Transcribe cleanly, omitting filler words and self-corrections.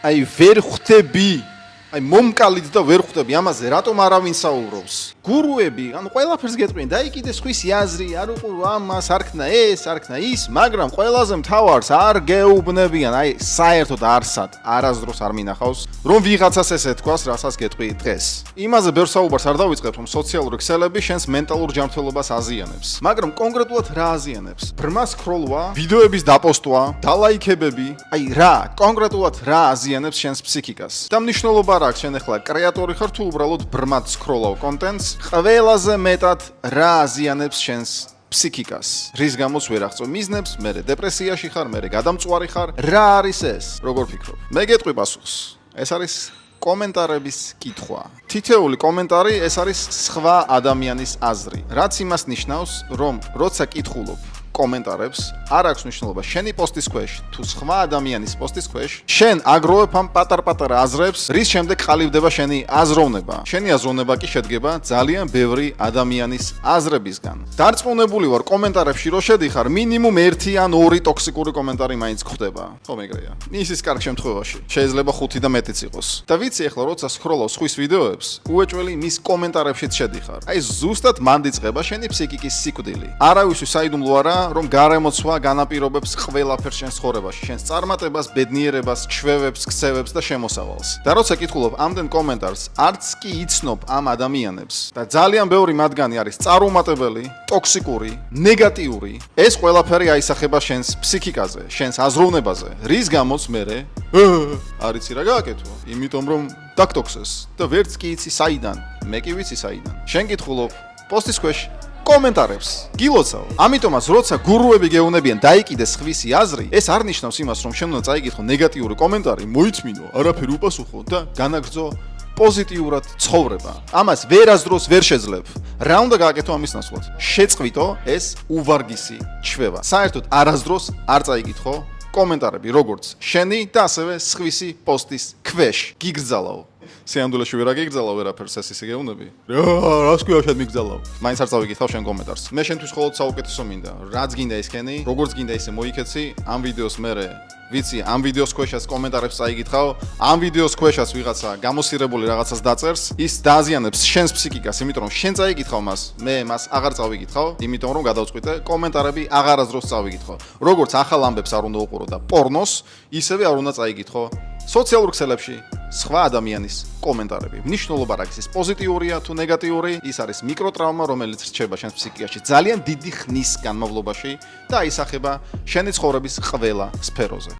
აი ვერ ხვდები აი მომკალით და ვერ ხვდები ამაზე რატომ არავინ საუბრობს გურუები ანუ ყველაფერს გეტყვიან დაიკიდეს სხვისი აზრი არ უყურო ამას არ ქნა ეს არ ქნა ის მაგრამ ყველაზე მთავარს არ გეუბნებიან აი საერთოდ არსად არასდროს არ მინახავს რომ ვიღაცას ესე თქვას რასაც გეტყვი დღეს იმაზე ბევრ საუბარს არ დავიწყებ რომ სოციალური ქსელები შენს მენტალურ ჯანმრთელობას აზიანებს მაგრამ კონკრეტულად რა აზიანებს ბრმა სკროლვა ვიდეოების დაპოსტვა დალაიქებები აი რა კონკრეტულად რა აზიანებს შენს ფსიქიკას და მნიშვნელობა აქ შენ ახლა კრეატორი ხარ თუ უბრალოდ ბრმად სკროლავ კონტენტს ყველაზე მეტად რა აზიანებს შენს ფსიქიკას რის გამოც ვერ აღწევ მიზნებს მე დეპრესიაში ხარ მე გადამწვარი ხარ რა არის ეს როგორ ფიქრობ მე გეტყვი პასუხს ეს არის კომენტარების კითხვა თითეული კომენტარი ეს არის სხვა ადამიანის აზრი რაც იმას ნიშნავს რომ როცა კითხულობ კომენტარებს არ აქვს მნიშვნელობა შენი პოსტის ქვეშ თუ სხვა ადამიანის პოსტის ქვეშ შენ აგროვებ ამ პატარ-პატარა აზრებს რის შემდეგ ყალიბდება შენი აზროვნება შენი აზროვნება კი შედგება ძალიან ბევრი ადამიანის აზრებისგან დარწმუნებული ვარ კომენტარებში რო შედიხარ მინიმუმ 1 ან 2 ტოქსიკური კომენტარი მაინც გვხვდება ხო მეგრეა ისის კარგ შემთხვევაში შეიძლება 5 და მეტიც იყოს და ვიცი ახლა როცა სკროლავ სხვის ვიდეოებს უეჭველი მის კომენტარებშიც შედიხარ აი ზუსტად მან დიწყება შენი ფსიქიკის სიკვდილი არავისთვის საიდუმლო არა რომ გარემოცვა განაპირობებს ყველაფერს შენს ცხოვრებაში, შენს წარმატებას, ბედნიერებას, ჩვევებს, ქცევებს და შემოსავალს. და როცა კითხულობ ამდენ კომენტარს, არც კი იცნობ ამ ადამიანებს და ძალიან ბევრი მათგანი არის წარუმატებელი, ტოქსიკური, ნეგატიური, ეს ყველაფერი აისახება შენს ფსიქიკაზე, შენს აზროვნებაზე, რის გამოც მე არიცი რა გააკეთო, იმიტომ რომ დაგტოქსეს და ვერც კი იცი საიდან, მე კი ვიცი საიდან. შენ კითხულობ პოსტის ქვეშ კომენტარებს გილოცავ ამიტომაც როცა გურუები გეუნებიან დაიკიდეს ხვისი აზრი ეს არ ნიშნავს იმას რომ შენ უნდა წაიკითხო ნეგატიური კომენტარი მოიწმინო არაფერი უპასუხო და განაგრძო პოზიტიურად ცხოვრება ამას ვერასდროს ვერ შეძლებ რა უნდა გააკეთო ამის ნაცვლად შეწყვიტო ეს უვარგისი ჩვევა საერთოდ არასდროს არ წაიკითხო კომენტარები როგორც შენი და ასევე სხვისი პოსტის ქვეშ გიგრძალავ სიამდვილეში ვერ აგიგრძალავ ვერაფერს ეს ისე გეუბნები რას ქვია შენ მიგრძალავ მაინც არ წავიკითხავ შენ კომენტარს მე შენთვის მხოლოდ საუკეთესო მინდა რაც გინდა ისქენი როგორც გინდა ისე მოიქეცი ამ ვიდეოს მერე ვიცი ამ ვიდეოს ქვეშაც კომენტარებს წაიკითხავ ამ ვიდეოს ქვეშაც ვიღაცა გამოსირებული რაღაცას დაწერს ის დააზიანებს შენს ფსიქიკას იმიტომ რომ შენ წაიკითხავ მას მე მას აღარ წავიკითხავ იმიტომ რომ გადავწყვიტე კომენტარები აღარასდროს წავიკითხო როგორც ახალ ამბებს არ უნდა უყურო და პორნოს ისევე არ უნდა წაიკითხო სოციალურ ქსელებში სხვა ადამიანის კომენტარები. მნიშვნელობა რა არის პოზიტიურია თუ ნეგატიური, ის არის მიკროტრაუმა, რომელიც რჩება შენს ფსიქიკაში ძალიან დიდი ხნის განმავლობაში და აისახება შენი ცხოვრების ყველა სფეროზე.